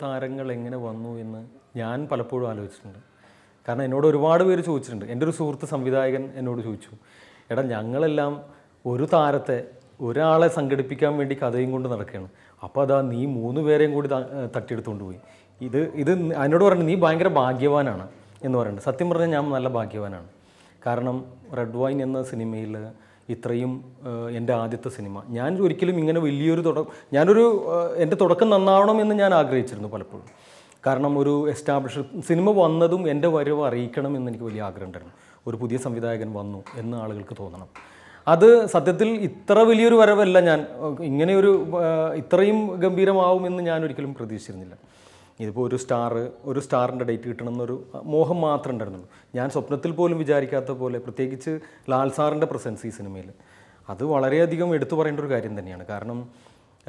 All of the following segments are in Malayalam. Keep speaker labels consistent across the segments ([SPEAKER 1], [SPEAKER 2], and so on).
[SPEAKER 1] താരങ്ങൾ എങ്ങനെ വന്നു എന്ന് ഞാൻ പലപ്പോഴും ആലോചിച്ചിട്ടുണ്ട്. കാരണം എന്നോട് ഒരുപാട് പേര് ചോദിച്ചിട്ടുണ്ട്. എൻ്റെ ഒരു സുഹൃത്ത് സംവിധായകൻ എന്നോട് ചോദിച്ചു, എടാ ഞങ്ങളെല്ലാം ഒരു താരത്തെ ഒരാളെ സംഘടിപ്പിക്കാൻ വേണ്ടി കഥയും കൊണ്ട് നടക്കുകയാണ്, അപ്പോൾ അതാ നീ 3 പേരെയും കൂടി തട്ടിയെടുത്തുകൊണ്ട് പോയി. ഇത് എന്നോട് പറഞ്ഞു നീ ഭയങ്കര ഭാഗ്യവാനാണ് എന്ന് പറയുന്നുണ്ട്. സത്യം പറഞ്ഞാൽ ഞാൻ നല്ല ഭാഗ്യവാനാണ്. കാരണം റെഡ് വൈൻ എന്ന സിനിമയിൽ ഇത്രയും എൻ്റെ ആദ്യത്തെ സിനിമ, ഞാൻ ഒരിക്കലും ഇങ്ങനെ വലിയൊരു എൻ്റെ തുടക്കം നന്നാവണം എന്ന് ഞാൻ ആഗ്രഹിച്ചിരുന്നു പലപ്പോഴും. കാരണം ഒരു എസ്റ്റാബ്ലിഷ് സിനിമ വന്നതും എൻ്റെ വരവ് അറിയിക്കണം എന്ന് എനിക്ക് വലിയ ആഗ്രഹം ഉണ്ടായിരുന്നു. ഒരു പുതിയ സംവിധായകൻ വന്നു എന്ന് ആളുകൾക്ക് തോന്നണം. അത് സത്യത്തിൽ ഇത്ര വലിയൊരു വരവല്ല, ഞാൻ ഇത്രയും ഗംഭീരമാവുമെന്ന് ഞാൻ ഒരിക്കലും പ്രതീക്ഷിച്ചിരുന്നില്ല. ഇതിപ്പോൾ ഒരു സ്റ്റാറിൻ്റെ ഡേറ്റ് കിട്ടണമെന്നൊരു മോഹം മാത്രമേ ഉണ്ടായിരുന്നുള്ളൂ. ഞാൻ സ്വപ്നത്തിൽ പോലും വിചാരിക്കാത്ത പോലെ, പ്രത്യേകിച്ച് ലാൽ സാറിൻ്റെ പ്രസൻസ് ഈ സിനിമയിൽ, അത് വളരെയധികം എടുത്തു പറയേണ്ട ഒരു കാര്യം തന്നെയാണ്. കാരണം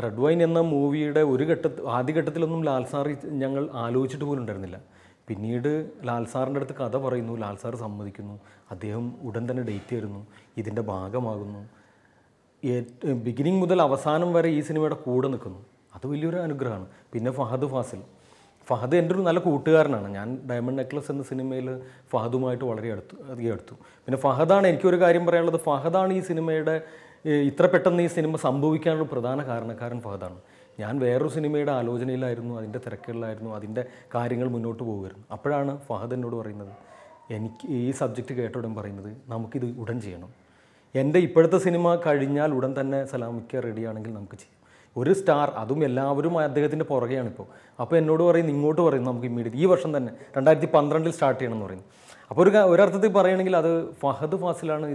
[SPEAKER 1] റെഡ് വൈൻ എന്ന മൂവിയുടെ ആദ്യഘട്ടത്തിലൊന്നും ലാൽ സാർ ഞങ്ങൾ ആലോചിച്ചിട്ട് പോലും ഉണ്ടായിരുന്നില്ല. പിന്നീട് ലാൽ സാറിൻ്റെ അടുത്ത് കഥ പറയുന്നു, ലാൽ സാർ സമ്മതിക്കുന്നു, അദ്ദേഹം ഉടൻ തന്നെ ഡേറ്റ് തരുന്നു, ഇതിൻ്റെ ഭാഗമാകുന്നു, ബിഗിനിങ് മുതൽ അവസാനം വരെ ഈ സിനിമയുടെ കൂടെ നിൽക്കുന്നു. അത് വലിയൊരു അനുഗ്രഹമാണ്. പിന്നെ ഫഹദ് എൻ്റെ ഒരു നല്ല കൂട്ടുകാരനാണ്. ഞാൻ ഡയമണ്ട് നെക്ലസ് എന്ന സിനിമയിൽ ഫഹദുമായിട്ട് വളരെ അധികം അടുത്തു. പിന്നെ ഫഹദാണ്, എനിക്കൊരു കാര്യം പറയാനുള്ളത്, ഫഹദാണ് ഈ സിനിമയുടെ ഇത്ര പെട്ടെന്ന് ഈ സിനിമ സംഭവിക്കാനുള്ള പ്രധാന കാരണക്കാരൻ ഫഹദാണ്. ഞാൻ വേറൊരു സിനിമയുടെ ആലോചനയിലായിരുന്നു, അതിൻ്റെ തിരക്കുകളിലായിരുന്നു, അതിൻ്റെ കാര്യങ്ങൾ മുന്നോട്ട് പോകുമായിരുന്നു. അപ്പോഴാണ് ഫഹദ് എന്നോട് പറയുന്നത്, എനിക്ക് ഈ സബ്ജക്റ്റ് കേട്ടോടും പറയുന്നത് നമുക്കിത് ഉടൻ ചെയ്യണം, എൻ്റെ ഇപ്പോഴത്തെ സിനിമ കഴിഞ്ഞാൽ ഉടൻ തന്നെ സലാമിക്ക റെഡിയാണെങ്കിൽ നമുക്ക് ചെയ്യാം. ഒരു സ്റ്റാർ, അതും എല്ലാവരും അദ്ദേഹത്തിൻ്റെ പുറകെയാണിപ്പോൾ. അപ്പോൾ എന്നോട് പറയും, ഇങ്ങോട്ട് പറയും, നമുക്ക് ഇമ്മീഡിയറ്റ് ഈ വർഷം തന്നെ 2012 സ്റ്റാർട്ട് ചെയ്യണമെന്ന് പറയുന്നു. അപ്പോൾ ഒരർത്ഥത്തിൽ പറയുകയാണെങ്കിൽ അത് ഫഹദ് ഫാസിലാണ്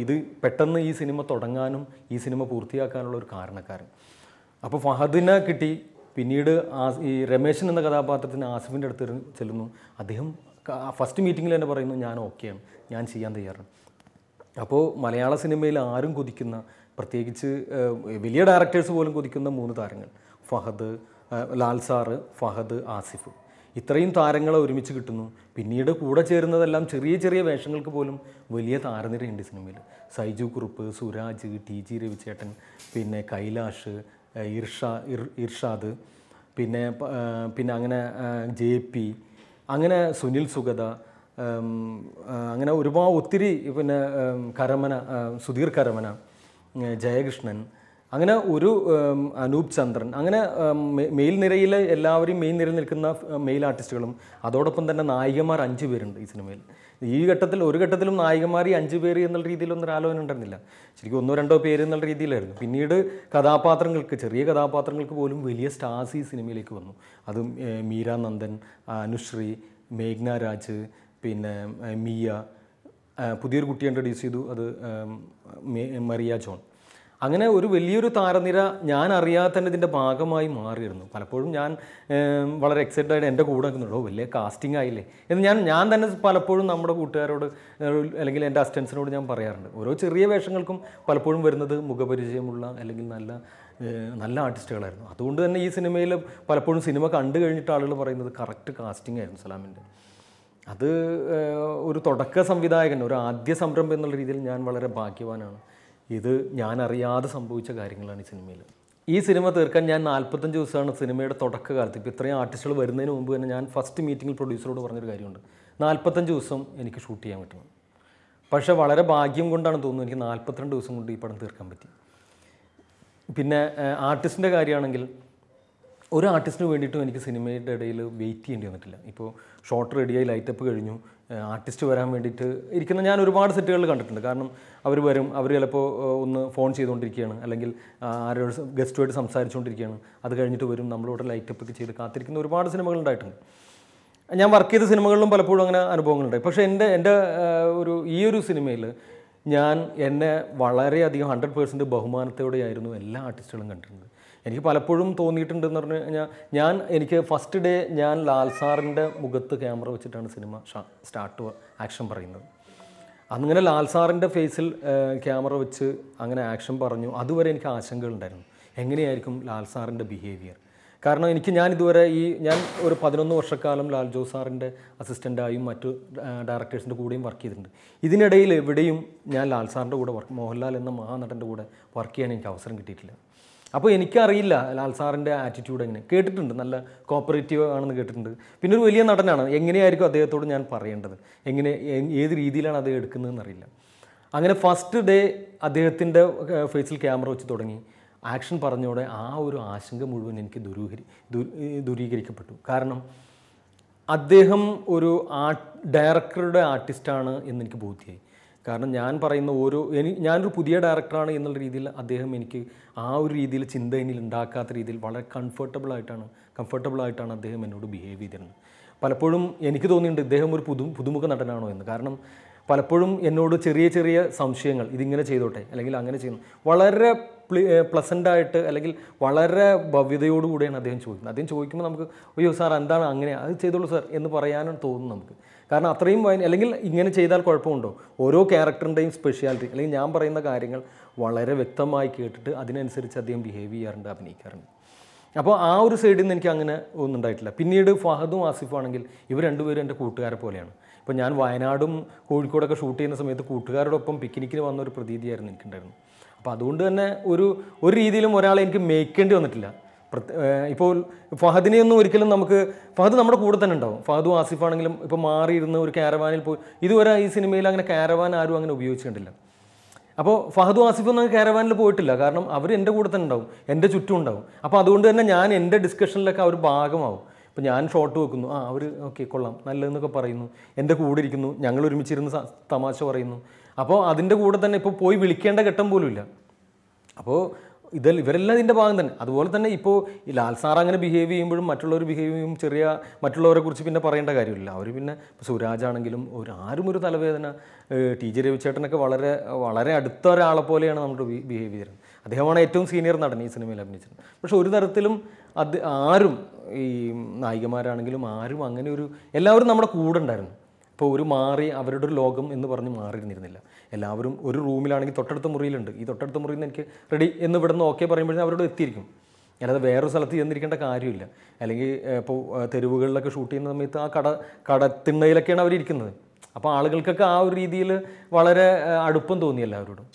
[SPEAKER 1] ഇത് പെട്ടെന്ന് ഈ സിനിമ തുടങ്ങാനും ഈ സിനിമ പൂർത്തിയാക്കാനുള്ള ഒരു കാരണക്കാരൻ. അപ്പോൾ ഫഹദിനെ കിട്ടി. പിന്നീട് ഈ രമേശൻ എന്ന കഥാപാത്രത്തിന് ആസിഫിൻ്റെ അടുത്ത് ചെല്ലുന്നു. അദ്ദേഹം ഫസ്റ്റ് മീറ്റിങ്ങിൽ തന്നെ പറയുന്നു, ഞാൻ ഓക്കെയാണ്, ഞാൻ ചെയ്യാൻ തയ്യാറാണ്. അപ്പോൾ മലയാള സിനിമയിൽ ആരും കൊതിക്കുന്ന, പ്രത്യേകിച്ച് വലിയ ഡയറക്ടേഴ്സ് പോലും കൊതിക്കുന്ന 3 താരങ്ങൾ, ലാൽ സാറ്, ഫഹദ്, ആസിഫ്, ഇത്രയും താരങ്ങളെ ഒരുമിച്ച് കിട്ടുന്നു. പിന്നീട് കൂടെ ചേരുന്നതെല്ലാം ചെറിയ ചെറിയ വേഷങ്ങൾക്ക് പോലും വലിയ താരനിരയുണ്ട് സിനിമയിൽ. സൈജു കുറുപ്പ്, സുരാജ്, TG രവിചേട്ടൻ, പിന്നെ കൈലാഷ്, ഇർഷാദ്, പിന്നെ അങ്ങനെ JP, അങ്ങനെ സുനിൽ സുഗത, അങ്ങനെ ഒത്തിരി, പിന്നെ സുധീർ കരമന, ജയകൃഷ്ണൻ, അങ്ങനെ അനൂപ് ചന്ദ്രൻ, അങ്ങനെ മെയിൽ നിരയിലെ എല്ലാവരെയും മെയിൻ നിരയിൽ നിൽക്കുന്ന മെയിൽ ആർട്ടിസ്റ്റുകളും, അതോടൊപ്പം തന്നെ നായികമാർ 5 പേരുണ്ട് ഈ സിനിമയിൽ. ഒരു ഘട്ടത്തിലും നായികമാർ 5 പേര് എന്നുള്ള രീതിയിലൊന്നും ആലോചന ഉണ്ടായിരുന്നില്ല. ശരിക്കും 1-2 പേര് എന്നുള്ള രീതിയിലായിരുന്നു. പിന്നീട് ചെറിയ കഥാപാത്രങ്ങൾക്ക് പോലും വലിയ സ്റ്റാർസ് ഈ സിനിമയിലേക്ക് വന്നു. അതും മീര നന്ദൻ, അനുശ്രീ, മേഘ്ന രാജ്, പിന്നെ മിയ, പുതിയൊരു കുട്ടി ഇൻട്രൊഡ്യൂസ് ചെയ്തു, അത് മറിയ ജോൺ. അങ്ങനെ ഒരു വലിയൊരു താരനിര ഞാൻ അറിയാതെ തന്നെ ഇതിൻ്റെ ഭാഗമായി മാറിയിരുന്നു. പലപ്പോഴും ഞാൻ വളരെ എക്സൈറ്റഡ് ആയിട്ട് എൻ്റെ കൂടെ നിൽക്കുന്നുണ്ടോ, വലിയ കാസ്റ്റിംഗ് ആയില്ലേ എന്ന് ഞാൻ തന്നെ പലപ്പോഴും നമ്മുടെ കൂട്ടുകാരോട് അല്ലെങ്കിൽ എൻ്റെ അസിസ്റ്റൻസിനോട് ഞാൻ പറയാറുണ്ട്. ഓരോ ചെറിയ വേഷങ്ങൾക്കും പലപ്പോഴും വരുന്നത് മുഖപരിചയമുള്ള അല്ലെങ്കിൽ നല്ല ആർട്ടിസ്റ്റുകളായിരുന്നു. അതുകൊണ്ട് തന്നെ ഈ സിനിമയിൽ പലപ്പോഴും സിനിമ കണ്ടു കഴിഞ്ഞിട്ട് ആളുകൾ പറയുന്നത് കറക്റ്റ് കാസ്റ്റിംഗ് ആയിരുന്നു സലാമിൻ്റെ. അത് ഒരു തുടക്ക സംവിധായകൻ, ഒരു ആദ്യ സംരംഭം എന്നുള്ള രീതിയിൽ ഞാൻ വളരെ ഭാഗ്യവാനാണ്. ഇത് ഞാൻ അറിയാതെ സംഭവിച്ച കാര്യങ്ങളാണ് ഈ സിനിമയിൽ. ഈ സിനിമ തീർക്കാൻ ഞാൻ 45 ദിവസമാണ് സിനിമയുടെ തുടക്കകാലത്ത്. ഇപ്പോൾ ഇത്രയും ആർട്ടിസ്റ്റുകൾ വരുന്നതിന് മുമ്പ് തന്നെ ഞാൻ ഫസ്റ്റ് മീറ്റിങ്ങിൽ പ്രൊഡ്യൂസറോട് പറഞ്ഞൊരു കാര്യമുണ്ട്, 45 ദിവസം എനിക്ക് ഷൂട്ട് ചെയ്യാൻ പറ്റണം. പക്ഷേ വളരെ ഭാഗ്യം കൊണ്ടാണ് തോന്നുന്നത് എനിക്ക് 42 ദിവസം കൊണ്ട് ഈ പടം തീർക്കാൻ പറ്റി. പിന്നെ ആർട്ടിസ്റ്റിൻ്റെ കാര്യമാണെങ്കിൽ ഒരു ആർട്ടിസ്റ്റിന് വേണ്ടിയിട്ടും എനിക്ക് സിനിമയുടെ ഇടയിൽ വെയിറ്റ് ചെയ്യേണ്ടി വന്നിട്ടില്ല. ഇപ്പോൾ ഷോട്ട് റെഡിയായി, ലൈറ്റപ്പ് കഴിഞ്ഞു, ആർട്ടിസ്റ്റ് വരാൻ വേണ്ടിയിട്ട് ഇരിക്കുന്ന ഞാൻ ഒരുപാട് സെറ്റുകളിൽ കണ്ടിട്ടുണ്ട്. കാരണം അവർ വരും, അവർ ചിലപ്പോൾ ഒന്ന് ഫോൺ ചെയ്തുകൊണ്ടിരിക്കുകയാണ്, അല്ലെങ്കിൽ ആരോട് ഗസ്റ്റുമായിട്ട് സംസാരിച്ചുകൊണ്ടിരിക്കുകയാണ്, അത് കഴിഞ്ഞിട്ട് വരും, നമ്മളോട് ലൈറ്റപ്പൊക്കെ ചെയ്ത് കാത്തിരിക്കുന്ന ഒരുപാട് സിനിമകളുണ്ടായിട്ടുണ്ട്. ഞാൻ വർക്ക് ചെയ്ത സിനിമകളിലും പലപ്പോഴും അങ്ങനെ അനുഭവങ്ങളുണ്ടായി. പക്ഷേ ഈ ഒരു സിനിമയിൽ എന്നെ വളരെയധികം 100% ബഹുമാനത്തോടെയായിരുന്നു എല്ലാ ആർട്ടിസ്റ്റുകളും കണ്ടിരുന്നത്. എനിക്ക് പലപ്പോഴും തോന്നിയിട്ടുണ്ടെന്ന് പറഞ്ഞു കഴിഞ്ഞാൽ എനിക്ക് ഫസ്റ്റ് ഡേ ഞാൻ ലാൽ സാറിൻ്റെ മുഖത്ത് ക്യാമറ വെച്ചിട്ടാണ് സിനിമ ആക്ഷൻ പറയുന്നത്. അങ്ങനെ ലാൽ സാറിൻ്റെ ഫേസിൽ ക്യാമറ വെച്ച് അങ്ങനെ ആക്ഷൻ പറഞ്ഞു. അതുവരെ എനിക്ക് ആശങ്കകളുണ്ടായിരുന്നു, എങ്ങനെയായിരിക്കും ലാൽ സാറിൻ്റെ ബിഹേവിയർ. കാരണം ഞാൻ ഒരു 11 വർഷക്കാലം ലാൽ ജോസ് സാറിൻ്റെ അസിസ്റ്റൻ്റായും മറ്റു ഡയറക്ടേഴ്സിൻ്റെ കൂടെയും വർക്ക് ചെയ്തിട്ടുണ്ട്. ഇതിനിടയിൽ എവിടെയും ഞാൻ ലാൽ സാറിൻ്റെ കൂടെ മോഹൻലാൽ എന്ന മഹാനടൻ്റെ കൂടെ വർക്ക് ചെയ്യാൻ എനിക്ക് അവസരം കിട്ടിയിട്ടില്ല. അപ്പോൾ എനിക്കറിയില്ല ലാൽ സാറിൻ്റെ ആറ്റിറ്റ്യൂഡ് എങ്ങനെ. കേട്ടിട്ടുണ്ട് നല്ല കോപ്പറേറ്റീവ് ആണെന്ന് കേട്ടിട്ടുണ്ട്. പിന്നെ ഒരു വലിയ നടനാണ്, എങ്ങനെയായിരിക്കും അദ്ദേഹത്തോട് ഞാൻ പറയേണ്ടത്, ഏത് രീതിയിലാണ് അദ്ദേഹം എടുക്കുന്നതെന്ന് അറിയില്ല. അങ്ങനെ ഫസ്റ്റ് ഡേ അദ്ദേഹത്തിൻ്റെ ഫേസിൽ ക്യാമറ വെച്ച് തുടങ്ങി ആക്ഷൻ പറഞ്ഞോടെ ആ ഒരു ആശങ്ക മുഴുവൻ എനിക്ക് ദൂരീകരിക്കപ്പെട്ടു. കാരണം അദ്ദേഹം ഒരു ഡയറക്ടറുടെ ആർട്ടിസ്റ്റാണ് എന്നെനിക്ക് ബോധ്യമായി. കാരണം ഞാൻ പറയുന്ന ഞാനൊരു പുതിയ ഡയറക്ടറാണ് എന്നുള്ള രീതിയിൽ അദ്ദേഹം എനിക്ക് ആ ഒരു രീതിയിൽ ചിന്ത എന്നിൽ ഉണ്ടാക്കാത്ത രീതിയിൽ വളരെ കംഫർട്ടബിളായിട്ടാണ് അദ്ദേഹം എന്നോട് ബിഹേവ് ചെയ്തിരുന്നത്. പലപ്പോഴും എനിക്ക് തോന്നിയിട്ടുണ്ട് ഇദ്ദേഹം ഒരു പുതുമുഖ നടനാണോ എന്ന്. കാരണം പലപ്പോഴും എന്നോട് ചെറിയ ചെറിയ സംശയങ്ങൾ, ഇതിങ്ങനെ ചെയ്തോട്ടെ അല്ലെങ്കിൽ അങ്ങനെ ചെയ്യുന്നു, വളരെ പ്ലസൻ്റായിട്ട് അല്ലെങ്കിൽ വളരെ ഭവ്യതയോടുകൂടിയാണ് അദ്ദേഹം ചോദിക്കുന്നത്. അദ്ദേഹം ചോദിക്കുമ്പോൾ നമുക്ക് അയ്യോ സാർ എന്താണ് അങ്ങനെ, അത് ചെയ്തോളൂ സാർ എന്ന് പറയാനും തോന്നും നമുക്ക്. കാരണം അത്രയും അല്ലെങ്കിൽ ഇങ്ങനെ ചെയ്താൽ കുഴപ്പമുണ്ടോ, ഓരോ ക്യാരക്ടറിൻ്റെയും സ്പെഷ്യാലിറ്റി അല്ലെങ്കിൽ ഞാൻ പറയുന്ന കാര്യങ്ങൾ വളരെ വ്യക്തമായി കേട്ടിട്ട് അതിനനുസരിച്ച് അദ്ദേഹം ബിഹേവ് ചെയ്യാറുണ്ട്, അഭിനയിക്കാറുണ്ട്. അപ്പോൾ ആ ഒരു സൈഡിൽ നിന്ന് എനിക്ക് അങ്ങനെ ഒന്നും ഉണ്ടായിട്ടില്ല. പിന്നീട് ഫഹദും ആസിഫും ആണെങ്കിൽ ഇവർ രണ്ടുപേരും എൻ്റെ കൂട്ടുകാരെ പോലെയാണ്. ഇപ്പോൾ ഞാൻ വയനാടും കോഴിക്കോടൊക്കെ ഷൂട്ട് ചെയ്യുന്ന സമയത്ത് കൂട്ടുകാരോടൊപ്പം പിക്നിക്കിന് വന്ന ഒരു പ്രതീതിയായിരുന്നു എനിക്കുണ്ടായിരുന്നു. അപ്പോൾ അതുകൊണ്ട് തന്നെ ഒരു രീതിയിലും ഒരാളെ എനിക്ക് മേക്കേണ്ടി വന്നിട്ടില്ല. ഇപ്പോൾ ഫഹദിനെയൊന്നും ഒരിക്കലും ഫഹദ് നമ്മുടെ കൂടെ തന്നെ ഉണ്ടാവും. ഫഹദും ആസിഫാണെങ്കിലും ഇപ്പോൾ മാറിയിരുന്ന് ഒരു ക്യാരവാനിൽ പോയി ഇതുവരെ ഈ സിനിമയിൽ അങ്ങനെ ക്യാരവാൻ ആരും അങ്ങനെ ഉപയോഗിച്ചിട്ടില്ല. അപ്പോൾ ഫഹദും ആസിഫൊന്നും ക്യാരവാനിൽ പോയിട്ടില്ല. കാരണം അവർ എൻ്റെ കൂടെ തന്നെ ഉണ്ടാവും, എൻ്റെ ചുറ്റും ഉണ്ടാവും. അപ്പോൾ അതുകൊണ്ട് തന്നെ ഞാൻ എൻ്റെ ഡിസ്കഷനിലൊക്കെ അവർ ഭാഗമാവും. ഇപ്പോൾ ഞാൻ ഷോട്ട് വെക്കുന്നു, അവർ ഓക്കെ കൊള്ളാം നല്ലതെന്നൊക്കെ പറയുന്നു, എൻ്റെ കൂടെ ഇരിക്കുന്നു, ഞങ്ങൾ ഒരുമിച്ചിരുന്ന് തമാശ പറയുന്നു. അപ്പോൾ അതിൻ്റെ കൂടെ തന്നെ ഇപ്പോൾ പോയി വിളിക്കേണ്ട ഘട്ടം പോലും ഇല്ല. അപ്പോൾ ഇവരെല്ലാം ഇതിൻ്റെ ഭാഗം തന്നെ. അതുപോലെ തന്നെ ഇപ്പോൾ ഈ ലാൽ സാർ അങ്ങനെ ബിഹേവ് ചെയ്യുമ്പോഴും മറ്റുള്ളവർ ബിഹേവ് ചെയ്യും, മറ്റുള്ളവരെ കുറിച്ച് പിന്നെ പറയേണ്ട കാര്യമില്ല. അവർ പിന്നെ സുരാജാണെങ്കിലും ആരും ഒരു തലവേദന, TJ രവിചേട്ടനൊക്കെ വളരെ വളരെ അടുത്ത ഒരാളെ പോലെയാണ് നമ്മുടെ ബിഹേവ് ചെയ്തിരുന്നത്. അദ്ദേഹമാണ് ഏറ്റവും സീനിയർ നടൻ ഈ സിനിമയിൽ അഭിനയിച്ചത്. പക്ഷെ ഒരു തരത്തിലും ആരും ഈ നായികമാരാണെങ്കിലും ആരും അങ്ങനെ എല്ലാവരും നമ്മുടെ കൂടെ ഉണ്ടായിരുന്നു. ഇപ്പോൾ അവരുടെ ഒരു ലോകം എന്ന് പറഞ്ഞ് മാറിയിരുന്നിരുന്നില്ല. എല്ലാവരും ഒരു റൂമിലാണെങ്കിൽ തൊട്ടടുത്ത മുറിയിലുണ്ട്, ഈ തൊട്ടടുത്ത മുറിയിൽ നിന്ന് എനിക്ക് റെഡി എന്ന് ഇവിടെ നിന്ന് ഓക്കെ പറയുമ്പോഴേ അവരോട് എത്തിയിരിക്കും. അല്ലാതെ വേറൊരു സ്ഥലത്ത് ചെന്നിരിക്കേണ്ട കാര്യമില്ല. അല്ലെങ്കിൽ ഇപ്പോൾ തെരുവുകളിലൊക്കെ ഷൂട്ട് ചെയ്യുന്ന സമയത്ത് ആ കടത്തിണ്ണയിലൊക്കെയാണ് അവരിയ്ക്കുന്നത്. അപ്പോൾ ആളുകൾക്കൊക്കെ ആ ഒരു രീതിയിൽ വളരെ അടുപ്പം തോന്നി എല്ലാവരോടും.